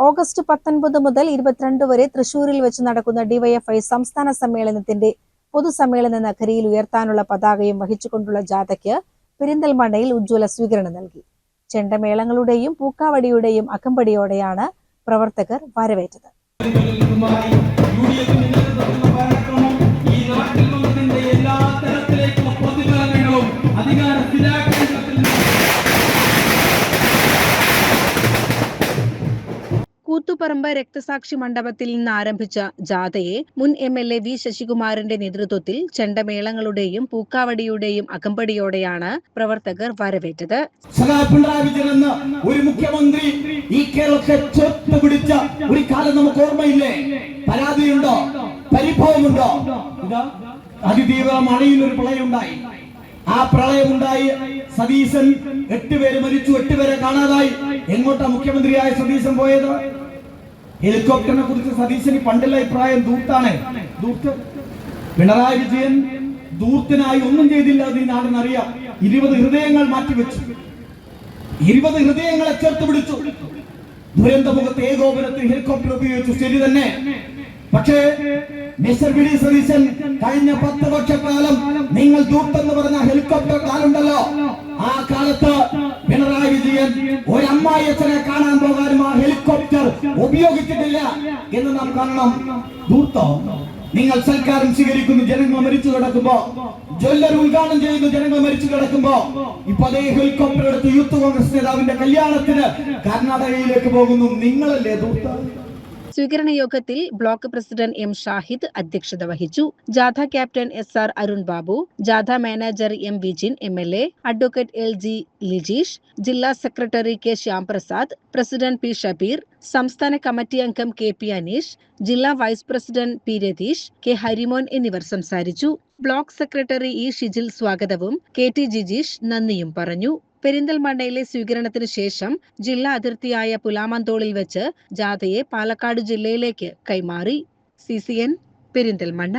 August 19 മുതൽ 22 വരെ തൃശൂരിൽ വെച്ച് നടക്കുന്ന ഡിവൈഎഫ്ഐ സംസ്ഥാന സമ്മേളനത്തിന്റെ പൊതുസമ്മേളന നഗരിയിൽ ഉയർത്താനുള്ള പതാകയും വഹിച്ചുകൊണ്ടുള്ള ജാഥയ്ക്ക് പെരിന്തൽമണ്ണയിൽ ഉജ്ജ്വല സ്വീകരണം നൽകി. ചെണ്ടമേളങ്ങളുടെയും പൂക്കാവടിയുടെയും അകമ്പടിയോടെയാണ് പ്രവർത്തകർ വരവേറ്റത്. കൂത്തുപറമ്പ് രക്തസാക്ഷി മണ്ഡപത്തിൽ നിന്ന് ആരംഭിച്ച ജാഥയെ മുൻ MLA വി ശശികുമാറിന്റെ നേതൃത്വത്തിൽ ചെണ്ടമേളങ്ങളുടെയും പൂക്കാവടിയുടെയും അകമ്പടിയോടെയാണ് പ്രവർത്തകർ വരവേറ്റത്. ഒരു മുഖ്യമന്ത്രി ഈ കേരളത്തെ ചേർത്തുപിടിച്ച ഒരു കാലം നമുക്ക് ഓർമ്മയില്ലേ? പരാതിയുണ്ടോ? പരിഭവമുണ്ടോ? അതിതീവ്ര മഴയിൽ ഒരു പ്രളയമുണ്ടായി. ആ പ്രളയമുണ്ടായി സതീശൻ 8 പേര് മരിച്ചു, 8 പേരെ കാണാതായി. എങ്ങോട്ടാ മുഖ്യമന്ത്രിയായ സതീശൻ പോയത്? ഹെലികോപ്റ്ററിനെ കുറിച്ച് സതീശന് പണ്ടുള്ള അഭിപ്രായം ദൂർത്താണ്. ദൂർത്ത് പിണറായി വിജയൻ ദൂർത്തിനായി ഒന്നും ചെയ്തില്ല. അത് ഈ നാടിനറിയാം. 20 ഹൃദയങ്ങൾ മാറ്റിവെച്ചു, 20 ഹൃദയങ്ങളെ ചേർത്ത് പിടിച്ചു. ദുരന്തമുഖത്ത് ഏകോപനത്തിൽ ഹെലികോപ്റ്റർ ഉപയോഗിച്ചു, ശരി തന്നെ. പക്ഷേ മിസ്റ്റർ വി ഡി സതീശൻ കഴിഞ്ഞ 10 വർഷക്കാലം നിങ്ങൾ ദൂർത്തെന്ന് പറഞ്ഞ ഹെലികോപ്റ്റർ കാലുണ്ടല്ലോ, ആ കാലത്ത് പിണറായി വിജയൻ ഒരമ്മായിയച്ഛനെ കാണാൻ പോകാനും ആ ഹെലികോപ്റ്റർ ഉപയോഗിച്ചിട്ടില്ല എന്ന് നാം കാണണം. ദൂർത്തോ? നിങ്ങൾ സൽക്കാരം സ്വീകരിക്കുന്നു, ജനങ്ങൾ മരിച്ചു കിടക്കുമ്പോ, ജ്വല്ലർ ഉദ്ഘാടനം ചെയ്യുന്നു, ജനങ്ങൾ മരിച്ചു കിടക്കുമ്പോ, ഇപ്പൊ അതേ ഹെലികോപ്റ്റർ എടുത്ത് യൂത്ത് കോൺഗ്രസ് നേതാവിന്റെ കല്യാണത്തിന് കർണാടകയിലേക്ക് പോകുന്നു. നിങ്ങളല്ലേ ദൂർത്ത? സ്വീകരണ യോഗത്തിൽ ബ്ലോക്ക് പ്രസിഡന്റ് M ഷാഹിദ് അധ്യക്ഷത വഹിച്ചു. ജാഥ ക്യാപ്റ്റൻ SR അരുൺ ബാബു, ജാഥ manager M Vijin MLA, advocate LG Lijeesh, ജില്ലാ secretary K Shyamprasad, president P Shabeer, സംസ്ഥാന കമ്മിറ്റി അംഗം KP അനീഷ്, ജില്ലാ vice president P Ratheesh, K Harimon എന്നിവർ സംസാരിച്ചു. ബ്ലോക്ക് സെക്രട്ടറി E ഷിജിൽ സ്വാഗതവും KT ജിജീഷ് നന്ദിയും പറഞ്ഞു. പെരിന്തൽമണ്ണയിലെ സ്വീകരണത്തിന് ശേഷം ജില്ലാ അതിർത്തിയായ പുലാമന്തോളിൽ വെച്ച് ജാഥയെ പാലക്കാട് ജില്ലയിലേക്ക് കൈമാറി. CCN പെരിന്തൽമണ്ണ.